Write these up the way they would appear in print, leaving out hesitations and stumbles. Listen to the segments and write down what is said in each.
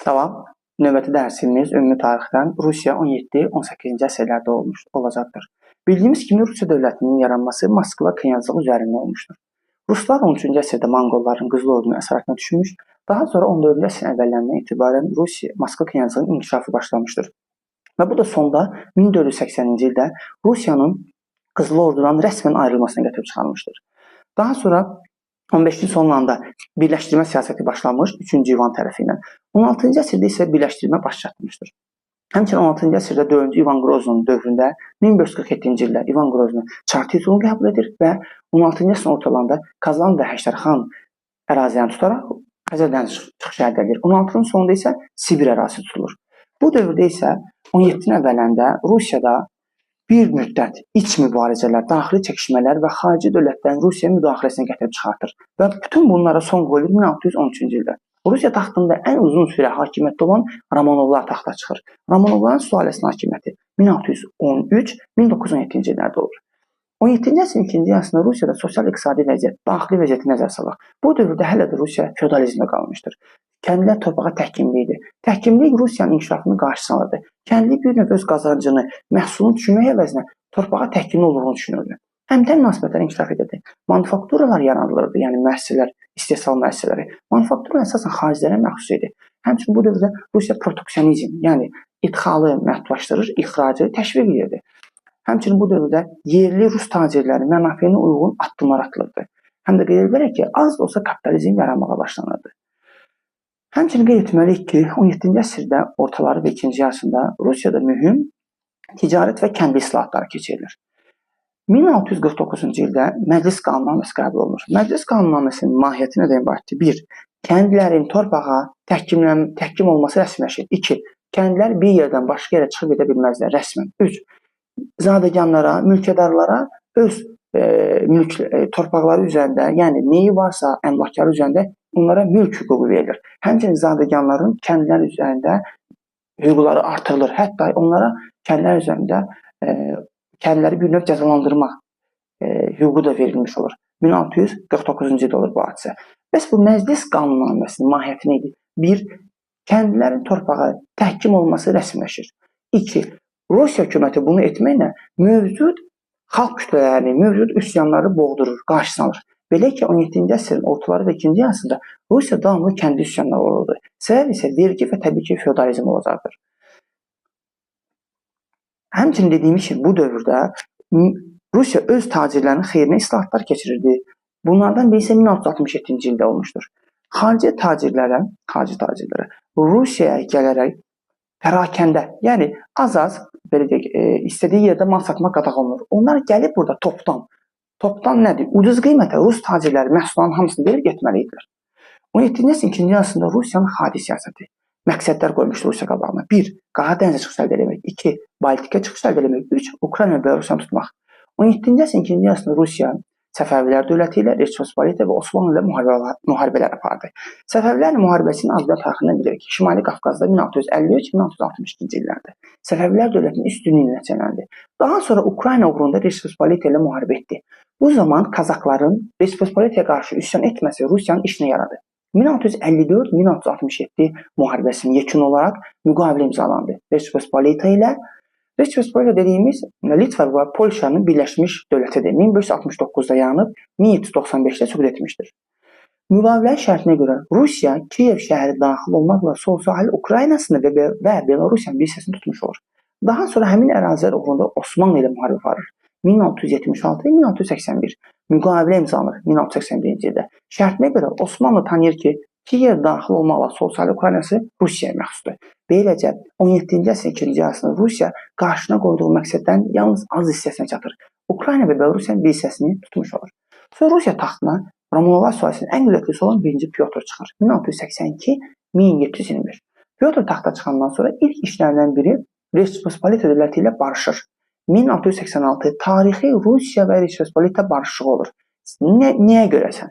Salam. Növbəti dərsimiz ümumi tarixdən Rusiya 17-18-ci əsrlərdə olacaqdır. Bildiyimiz kimi Rusiya dövlətinin yaranması Moskva knyazlığı üzərində olmuşdur. Ruslar 13-cü əsrdə Monqolların qızıl ordunun əsarətinə düşmüş, daha sonra 14-cü əsrin əvvəllərindən etibarən Moskva knyazlığının inkişafı başlamışdır. Və bu da sonda 1480-ci ildə Rusiyanın qızıl ordudan rəsmən ayrılmasına gətirib çıxarmışdır. Daha sonra 15-ci sonlarında birləşdirmə siyasəti başlanmış 3-cü İvan tərəfindən. 16-cı əsrdə isə birləşdirmə baş çatmışdır. Həmçinin 16-cı əsrdə 4-cü İvan Qroznun dövründə 1547-ci ildə İvan Qroznu çar titulunu qəbul edir və 16-cı əsrin ortalarında Kazan və Həştərxan ərazilərini tutaraq Xəzər dənizi çıxışı əldə edir. 16-cı sonunda isə Sibir ərazisi tutulur. Bu dövrdə isə 17-ci əvvəllərində Rusiyada bir müddət iç mübarizələr, daxili çəkişmələr və xarici dövlətlərin Rusiya müdaxiləsinə gətirib çıxartır və bütün bunlara son qoyulur 1613-cü ildə. Rusiya taxtında ən uzun sürə hakimiyyətdə olan Romanovlar taxta çıxır. Romanovların sülaləsinin hakimiyyəti 1613-1917-ci illərdə olur. 17-ci əsrin ikinci yarısında Rusiyada sosial-iqtisadi vəziyyət, daxili vəziyyəti nəzərə salaq. Bu dövrdə hələ də Rusiya feodalizmə qalmışdır. Kəndlilər torpağa təhkimli idi. Təhkimlik Rusiyanın inkişafını qarşısına alırdı. Kəndli bir növ öz qazancını, məhsulunu düşünmək əvəzinə torpağa təhkimli olduğunu düşünürdü. Həmtən münasibətlər inkişaf edirdi. Manufakturalar yaradılırdı, yəni müəssisələr, istehsal müəssisələri. Manufakturalar əsasən xaricilərə məxsus idi. Həmçinin bu dövrdə Rusiya proteksionizm, yəni idxalı məhdudlaşdırır, ixracı təşviq edirdi. Həmçinin bu dövrdə yerli rus tacirləri mənafeyinə uyğun addımlar atılırdı. Həm də qeyd edilərək ki, az da olsa kapitalizm yaranmağa başlanırdı. Həmçinin qeyd etməliyik ki, 17-ci əsrdə ortaları və ikinci yarısında Rusiyada mühüm ticarət və kəndli islahatları keçirilir. 1649-cu ildə Məclis Qanunnaməsi qəbul olunur. Məclis Qanunaməsinin mahiyyəti nədən ibarətdir? 1. Kəndlilərin torpağa təhkim olması rəsmiləşir. 2. Kəndlilər bir yerdən başqa yerə çıxıb edə bilməzlər rəsmən. 3. Zadəganlara, mülkədarlara öz torpaqları üzərində, yəni neyi varsa əmlakları üzərində onlara mülk hüququ verilir. Həmçinin zadəganların kəndlilər üzərində hüquqları artırılır. Hətta onlara kəndlər üzərində kəndləri bir növ cəzalandırmaq hüququ da verilmiş olur. 1649-cu ildə olur bu hadisə. Bəs bu Məclis Qanunaməsinin mahiyyəti nə idi? 1. Kəndlilərin torpağa təhkim olması rəsmiləşir. 2. Rusiya hökuməti bunu etməklə mövcud xalq kütlələrini, mövcud üsyanları boğdurur, qarşısını alır. Belə ki, 17-ci əsrin ortaları və ikinci yarısında Rusiya davamlı kəndi üsyanları olurdu. Səbəb isə vergi və təbii ki, feodalizm olacaqdır. Həmçinin dediyimiz kimi bu dövrdə Rusiya öz tacirlərinin xeyrinə islahatlar keçirirdi. Bunlardan biri isə 1667-ci ildə olmuşdur. Xarici tacirlərə Rusiyaya gələrək pərakəndə, yəni az-az belə deyək, istədiyi yerdə mal satmaq qadağan olunur. Onlar gəlib burada topdan nədir? Ucuz qiymətə Rus tacirləri məhsulların hamısını verib getməli idilər. 17-ci əsrin ikinci yarısında Rusiyanın xarici siyasəti məqsədlər qoymuşdur Rusiya qabağına. 1. Qara dənizə çıxış əldə etmək. 2. Baltika çıxış əldə etmək. 3. Ukrayna və Belorusiyanı tutmaq. 17-ci əsrin ikinci yarısında Rusiya Səfəvilər dövləti ilə, Rəspospolita və Osmanlı ilə müharibələr apardı. Səfəvilər müharibəsinin azad tarixindən bilirik ki, Şimali Qafqazda 1653-1662-ci illərdə Səfəvilər dövlətinin üstünlüyü nəticələndi. Daha sonra Ukrayna uğrunda Rəspospolita ilə müharibə etdi. Bu zaman Kazakların Rəspospolitaya qarşı üsyan etməsi Rusiyanın işinə yaradı. 1654-1667 müharibəsinin yekun olaraq müqavilə imzalandı. Rəspospolita ilə Rəspospolita dediyimiz Litva və Polşanın birləşmiş dövlətidir. 1569-da yaranıb 1795-də süqut etmişdir. Müqavilənin şərtinə görə Rusiya Kiyev şəhəri daxil olmaqla sol sahil Ukraynasını və Belorusiyanın bir hissəsini tutmuş olur. Daha sonra həmin ərazilər uğrunda Osmanlı ilə müharibə aparır. 1676-1681 müqavilə imzalanır 1681-ci ildə. Şərtinə görə Osmanlı tanıyır ki, Kiyev daxil olmaqla sol sahil Ukraynası Rusiyaya məxsusdur. Beləcə 17-ci əsrin ikinci yarısında Rusiya qarşına qoyduğu məqsəddən yalnız az hissəsinə çatır. Ukrayna və Belorusiyanın bir hissəsini tutmuş olur. Sonra Rusiya taxtına Romanovlar sülaləsinin ən qüdrətlisi olan 1-ci Pyotr çıxır. 1682-1721. Pyotr taxta çıxandan sonra ilk işlərindən biri Rəspospolita dövləti ilə barışır. 1686 tarixi Rusiya və Rəspospolita barışığı olur. Nəyə görəsən?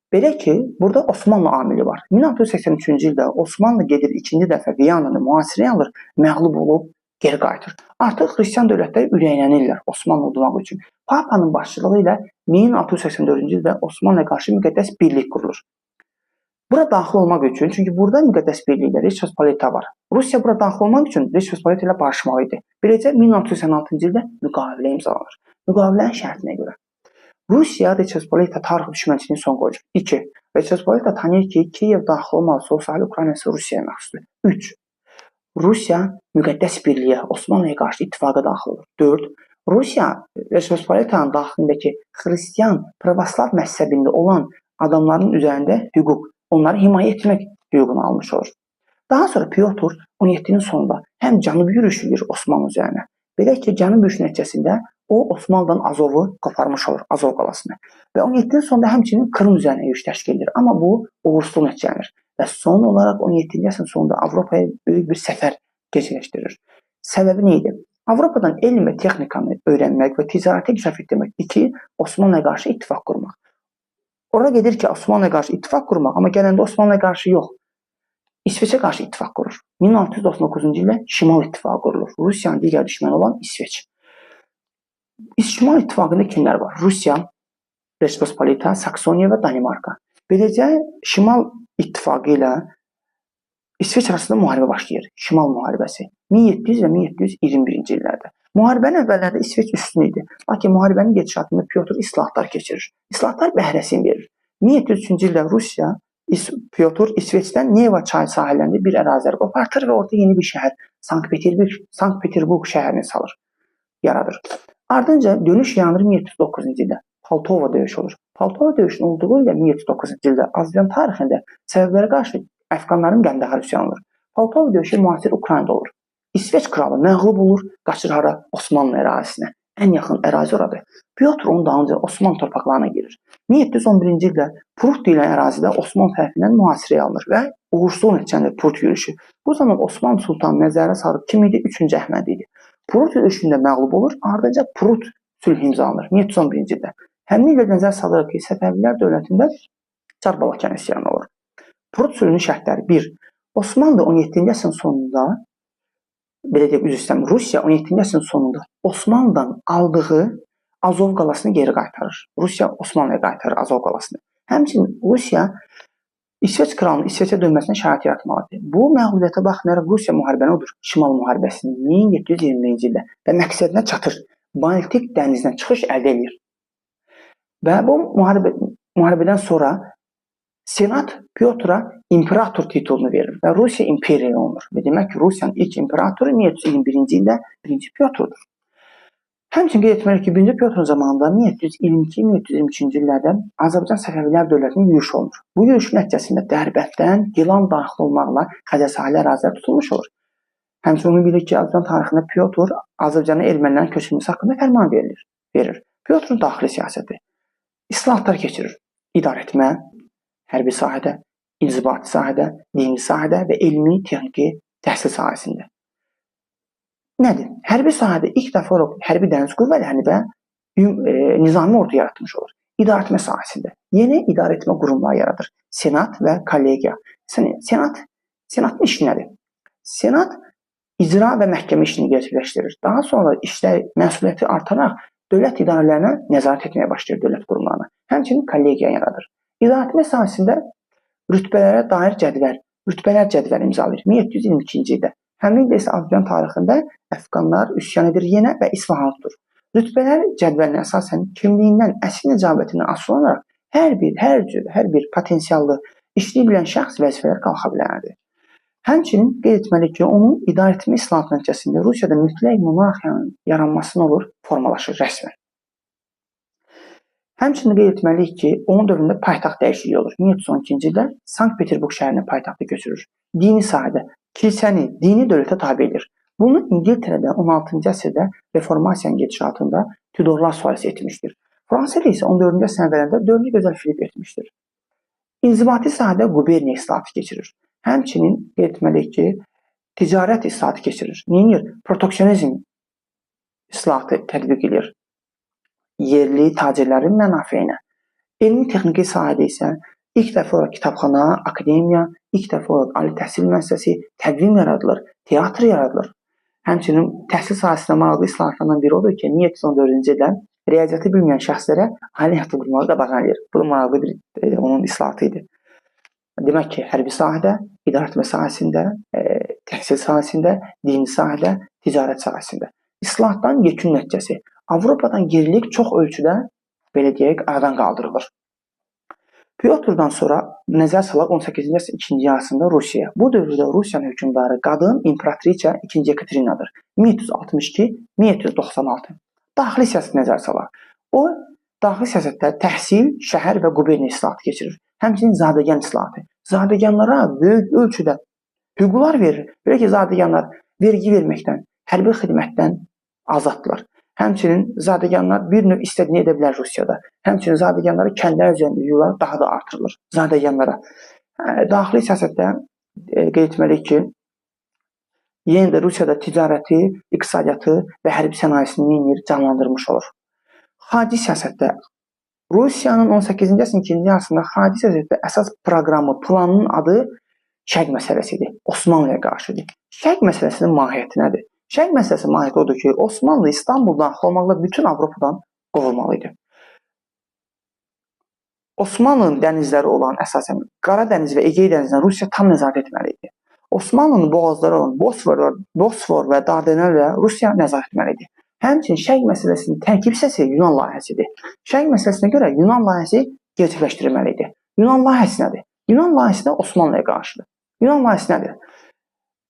Belə ki, burada Osmanlı amili var. 1683-cü ildə Osmanlı gedir ikinci dəfə Viyananı mühasirəyə alır, məğlub olub geri qayıtır. Artıq xristian dövlətləri ürəklənirlər Osmanlı udmaq üçün. Papanın başçılığı ilə 1684-cü ildə Osmanlıya qarşı müqəddəs birlik qurulur. Bura daxil olmaq üçün, çünki burada müqəddəs birlikdə Reç Pospolita var. Rusiya bura daxil olmaq üçün Reç Pospolita ilə barışmalı idi. Beləcə 1686-cı ildə müqavilə imzalanır. Müqavilənin şərtinə görə Rusiya Reç Pospolita tarixi düşmənçiliyini son qoyur. 2. Reç Pospolita tanıyır ki, Kiyev daxil olmalısı olsa, Ukraynası Rusiyaya məxsusdur. 3. Rusiya müqəddəs birliyə, Osmanlıya qarşı ittifaqa daxil olur. 4. Rusiya Reç Pospolitanın daxilindəki xristian, pravoslav məzhəbində olan adamların üzərində hüquq, onları himayə etmək hüququnu almış olur. Daha sonra Pyotr 17-nin sonunda həm cənubi yürüş edir Osmanlı üzərinə. Belə ki, cənub yürüyüş nəticəsində o Osmanlıdan Azovu qoparmış olur, Azov qalasını. Və 17-nin sonunda həmçinin Krım üzərinə yürüş təşkil edir. Amma bu uğursuzluq nəticələnir. Və son olaraq 17-ci əsrin sonunda Avropaya böyük bir səfər gerçəkləşdirir. Səbəbi nə idi? Avropadan elm və texnikanı öyrənmək və ticarəti inkişaf etdirmək. 2. Osmanlıya qarşı ittifaq qurmaq. Orada gedir ki, Osmanlıya qarşı ittifaq qurmaq, amma gələndə Osmanlıya qarşı yox, İsveçə qarşı ittifaq qurur. 1699-cu ildə Şimal İttifaqı qurulur. Rusiyanın digər düşməni olan İsveç. Şimal İttifaqında kimlər var? Rusiya, Reç Pospolita, Saksoniya və Danimarka. Beləcə Şimal İttifaqı ilə İsveç arasında müharibə başlayır. Şimal müharibəsi. 1700 və 1721-ci illərdə. Müharibənin əvvəllərdə İsveç üstün idi. Lakin müharibənin gedişatında Pyotr islahatlar keçirir. İslahatlar bəhrəsini verir. 1703-cü ildə Rusiya Pyotr İsveçdən Neva çayı sahillərində bir əraziləri qopartır və orada yeni bir şəhər, Sankt-Peterburg şəhərini salır, yaradır. Ardınca dönüş yanır 1709-cu ildə Poltava döyüşü olur. Poltava döyüşünün olduğu ilə 1709-cu ildə Azərbaycan tarixində səbəblərə qarşı Əfqanların Qəndahar üsyanı olur. Poltava döyüşü müasir Ukraynada olur. İsveç kralı məğlub olur, qaçır hara? Osmanlı ərazisinə. Ən yaxın ərazi oradır. Pyotr onun dalınca Osmanlı torpaqlarına girir. 1711-ci ildə Prut deyilən ərazidə Osmanlı tərəfindən mühasirəyə alınır və uğursuzluq nəticəsində Prut yürüşü. Bu zaman Osmanlı sultanı nəzərə salıb kim idi? 3-cü Əhməd idi. Prut yürüşündə məğlub olur, ardınca Prut sülh imzalanır 1711-ci ildə. Həmin ildə nəzər salırıq ki, Səfəvilər dövlətində Çar Balakən üsyanı olur. Prut sülhünün şərtləri 1. Osmanlı 17-ci əsrin sonunda belə deyək, Rusiya 17-ci əsrin sonunda Osmanlıdan aldığı Azov qalasını geri qaytarır. Rusiya Osmanlıya qaytarır Azov qalasını. Həmçinin Rusiya İsveç kralının İsveçə dönməsinə şərait yaratmalıdır. Bu məğlubiyyətə baxmayaraq Rusiya müharibəni odur. Şimal müharibəsini 1721-ci ildə və məqsədinə çatır. Baltik dənizinə çıxış əldə edir. Və bu müharibədən sonra Senat Pyotra imperator titulunu verir və Rusiya imperiya olunur. Və demək ki, Rusiyanın ilk imperatoru 1721-ci ildə 1-ci Pyotrdur. Həmçinin qeyd etməliyik ki, 1-ci Pyotrun zamanında 1722-1723-cü illərdə Azərbaycan Səfəvilər dövlətinin yürüşü olunur. Bu yürüşün nəticəsində Dərbənddən Gilan daxil olmaqla Xəzər sahili ərazilər tutulmuş olur. Həmçinin bilirik ki, Azərbaycan tarixində Pyotr Azərbaycanın ermənilərin köçürülməsi haqqında fərman verir. Pyotrun daxili siyasəti islahatlar keçirir. İdarəetmə, hərbi sahədə, inzibati sahədə, dini sahədə və elmi, texniki təhsil sahəsində. Nədir? Hərbi sahədə ilk dəfə olaraq hərbi dəniz qüvvələrini və nizami ordu yaratmış olur. İdarəetmə sahəsində yeni idarəetmə qurumları yaradır. Senat və kollegiya. Senatın işi nədir? Senat icra və məhkəmə işini gerçəkləşdirir. Daha sonra işlər məsuliyyəti artaraq dövlət idarələrinə nəzarət etməyə başlayır dövlət qurumlarına. Həmçinin kollegiya yaradır. İdarəetmə sahəsində rütbələrə dair rütbələr cədvəli imzalayır 1722-ci ildə. Həmin ildə isə Azərbaycan tarixində Əfqanlar üsyan edir yenə və İsfahan tutur. Rütbələr cədvəlinə əsasən kimliyindən, əsl nəcabətindən asılı olaraq hər bir potensiallı işləyə bilən şəxs vəzifələr qalxa bilərdi. Həmçinin qeyd etməliyik ki, onun idarəetmə islahatı nəticəsində Rusiyada mütləq monarxiyanın yaranması olur, formalaşır rəsmən. Həmçinin qeyd etməliyik ki, onun dövründə paytaxt dəyişikliyi olur. 1712-ci ildə Sankt-Peterburg şəhərini paytaxta köçürür. Dini sahədə kilsəni dini dövlətə tabe edir. Bunu İngiltərədə 16-cı əsrdə reformasiyanın gedişatında Tudorlar sülaləsi etmişdir. Fransada isə 14-cü əsrin əvvəlində 4-cü gözəl Filip etmişdir. İnzibati sahədə quberniya islahatı keçirir. Həmçinin qeyd etməliyik ki, ticarət islahatı keçirir. Proteksionizm islahatı tətbiq edir. Yerli tacirlərin mənafeyinə. Elmi texniki sahədə isə ilk dəfə olaraq kitabxana, akademiya, ilk dəfə olaraq ali təhsil müəssisəsi, təqvim yaradılır, teatr yaradılır. Həmçinin təhsil sahəsində maraqlı islahatlardan biri odur ki, 1714-cü ildə riyaziyyatı bilməyən şəxslərə ali həyatı qurmağı qadağan edir. Bu da maraqlı bir onun islahatı idi. Demək ki, hərbi sahədə, idarəetmə sahəsində, təhsil sahəsində, dini sahədə, ticarət sahəsində. İslahatların yekun nəticəsi Avropadan gerilik çox ölçüdə, belə deyək, aradan qaldırılır. Pyotrdan sonra nəzər salaq 18-ci əsrin ikinci yarısında Rusiyaya. Bu dövrdə Rusiyanın hökmdarı qadın imperatriça 2. Ekaterinadır. 1762-1796. Daxili siyasət nəzər salaq. O, daxili siyasətdə təhsil, şəhər və quberniya islahatı keçirir. Həmçinin zadəgan islahatı. Zadəganlara böyük ölçüdə hüquqlar verir. Belə ki, zadəganlar vergi verməkdən, hərbi xidmətdən azaddılar. Həmçinin zadəganlar bir növ istədiyini edə bilər Rusiyada. Həmçinin zadəganlara kəndlər üzərində hüquqlar daha da artırılır. Zadəganlara. Daxili siyasətdə qeyd etməliyik ki, yenə də Rusiyada ticarəti, iqtisadiyyatı və hərbi sənayesini canlandırmış olur. Xarici siyasətdə Rusiyanın 18-ci əsrin ikinci yarısında xarici siyasətdə əsas proqramı, planının adı Şərq məsələsidir. Osmanlıya qarşıdır. Şərq məsələsinin mahiyyəti nədir? Şərq məsələsi mahiyyəti odur ki, Osmanlı İstanbuldan daxil olmaqla bütün Avropadan qovulmalıydı. Osmanlının dənizləri olan əsasən Qara dəniz və Egey dənizinə Rusiya tam nəzarət etməliydi. Osmanlının boğazları olan Bosfor və Dardanellə Rusiya nəzarət etməliydi. Həmçinin Şərq məsələsinin tərkib hissəsi Yunan layihəsidir. Şərq məsələsinə görə Yunan layihəsi gerçəkləşdirilməlidir. Yunan layihəsi nədir? Yunan layihəsi də Osmanlıya qarşıdır. Yunan layihəsi nədir?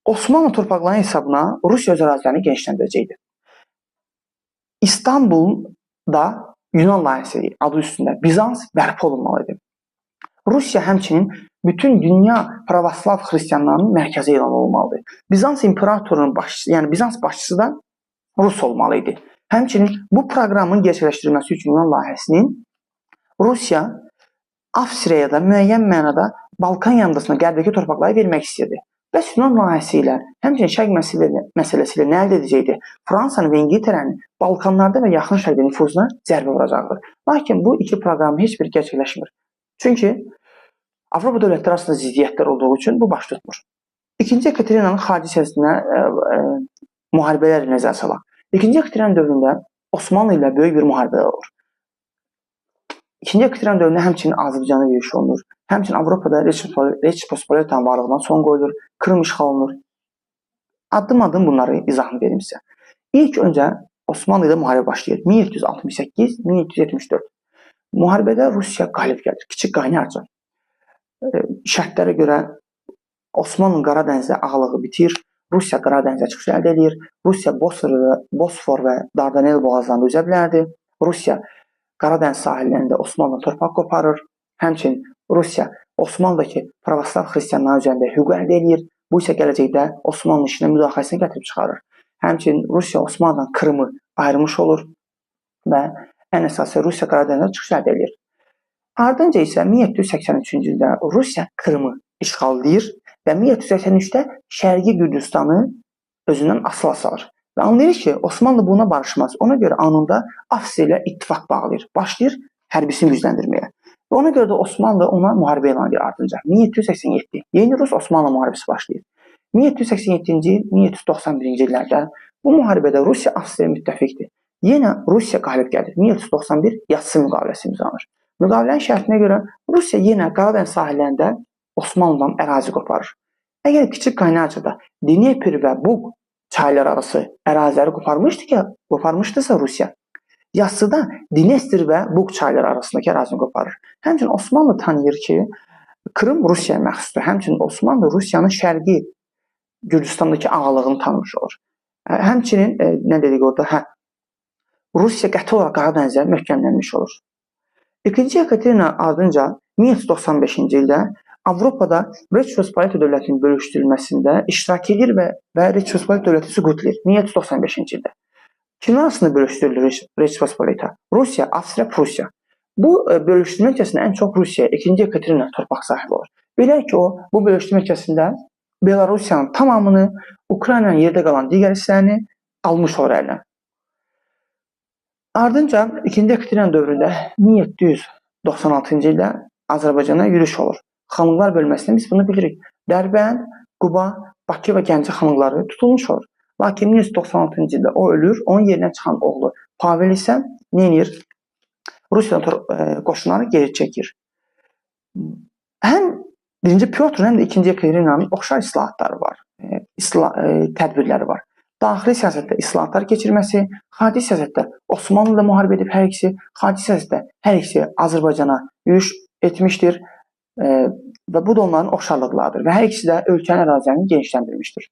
Osmanlı torpaqlarının hesabına Rusiya öz ərazilərini genişləndirəcəkdir. İstanbulda Yunan layihəsi adı üstündə Bizans bərpa olunmalıdır. Rusiya həmçinin bütün dünya pravoslav xristianlarının mərkəzi elan olunmalıdır. Bizans imperatorunun başçısı, yəni Bizans başçısı da Rus olmalıydı. Həmçinin bu proqramın gerçəkləşdirilməsi üçün Yunan layihəsinin Rusiya Avstriyaya da müəyyən mənada Balkan yarımadasına qərbdəki torpaqları vermək istəyirdi. Bəs Yunan layihəsi ilə, həmçinin Şərq məsələsi ilə nə əldə edəcəkdir? Fransanın və İngiltərənin Balkanlarda və Yaxın Şərqdə nüfuzuna zərbə vuracaqdır. Lakin bu iki proqram heç bir gerçəkləşmir. Çünki Avropa dövlətləri arasında ziddiyyətlər olduğu üçün bu baş tutmur. 2-ci Ekaterinanın xarici siyasətinə müharibələri nəzər salaq. 2-ci Ekaterina dövründə Osmanlı ilə böyük bir müharibələr olur. 2-ci Ekaterina dövründə həmçinin Azərbaycana yürüş olunur. Həmçinin Avropada Reç Pospolitanın varlığına son qoyulur, Krım işğal olunur. Addım-addım bunları izahını verim sizə. İlk öncə Osmanlı ilə müharibə başlayır. 1768-1774. Müharibədə Rusiya qalib gəlir. Kiçik Qaynarca. Şərtlərə görə Osmanlı Qara dənizdə ağalığı bitir. Rusiya Qara dənizə çıxış əldə edir. Rusiya Bosfor və Dardanel boğazlarında üzə bilərdi. Rusiya Qara dəniz sahillərində Osmanlı torpaq qoparır. Həmçinin Rusiya Osmanlıdakı pravoslav xristianlar üzərində hüquq əldə edir. Bu isə gələcəkdə Osmanlı işinə müdaxiləsini gətirib çıxarır. Həmçinin Rusiya Osmanlıdan Krımı ayrılmış olur və ən əsası Rusiya Qara dənizə çıxış əldə edir. Ardınca isə 1783-cü ildə Rusiya Krımı işğal edir və 1783-də Şərqi Gürcüstanı özündən asıla salır. Və anlayır ki, Osmanlı buna barışmaz. Ona görə anında Avstriya ilə ittifaq bağlayır. Başlayır hərbisini gücləndirməyə. Və ona görə də Osmanlı ona müharibə elan edir ardınca. 1787 yeni Rus-Osmanlı müharibəsi başlayır. 1787-ci il, 1791-ci illərdə bu müharibədə Rusiya Avstriya müttəfiqdir. Yenə Rusiya qalib gəlir. 1791 Yatsı müqaviləsi imzalanır. Müqavilənin şərtinə görə Rusiya yenə Qara dəniz sahillərində Osmanlıdan ərazi qoparır. Əgər Kiçik Qaynarcada Dnepr və Bug çaylar arası əraziləri qoparmışdısa Rusiya, Yassıda Dnestr və Bug çayları arasındakı ərazini qoparır. Həmçinin Osmanlı tanıyır ki, Krım Rusiyaya məxsusdur. Həmçinin Osmanlı Rusiyanın şərqi Gürcüstandakı ağalığını tanımış olur. Həmçinin nə dedik orada? Rusiya qəti olaraq Qara dənizə möhkəmlənmiş olur. 2-ci Ekaterina ardınca 1795-ci ildə Avropada Reç Pospolita dövlətinin bölüşdürülməsində iştirak edir və Reç Pospolita dövləti süqut edir 1795-ci ildə. Kimlər arasında bölüşdürülür Reç Pospolita? Rusiya, Avstriya, Prusiya. Bu bölüşdürmə nəticəsində ən çox Rusiya 2-ci Ekaterina torpaq sahibi olur. Belə ki, o bu bölüşdürmə nəticəsində Belarusiyanın tamamını, Ukraynanın yerdə qalan digər hissələrini almış olur əlinə. Ardınca 2-ci Ekaterina dövründə 1796-cı ildə Azərbaycana yürüş olur. Xanlıqlar bölməsində biz bunu bilirik. Dərbənd, Quba, Bakı və Gəncə xanlıqları tutulmuş olur. Lakin 1996-cı ildə o ölür, onun yerinə çıxan oğlu Pavel isə nə edir? Rusiyanın qoşunları geri çəkir. Həm Birinci Pyotrun həm də ikinci Ekaterinanın oxşar islahatları var, tədbirləri var. Daxili siyasətdə islahatlar keçirməsi, xarici siyasətdə Osmanlı ilə müharibə edib hər ikisi, xarici siyasətdə hər ikisi Azərbaycana yürüş etmişdir və bu da onların oxşarlıqlarıdır və hər ikisi də ölkənin ərazilərini genişləndirmişdir.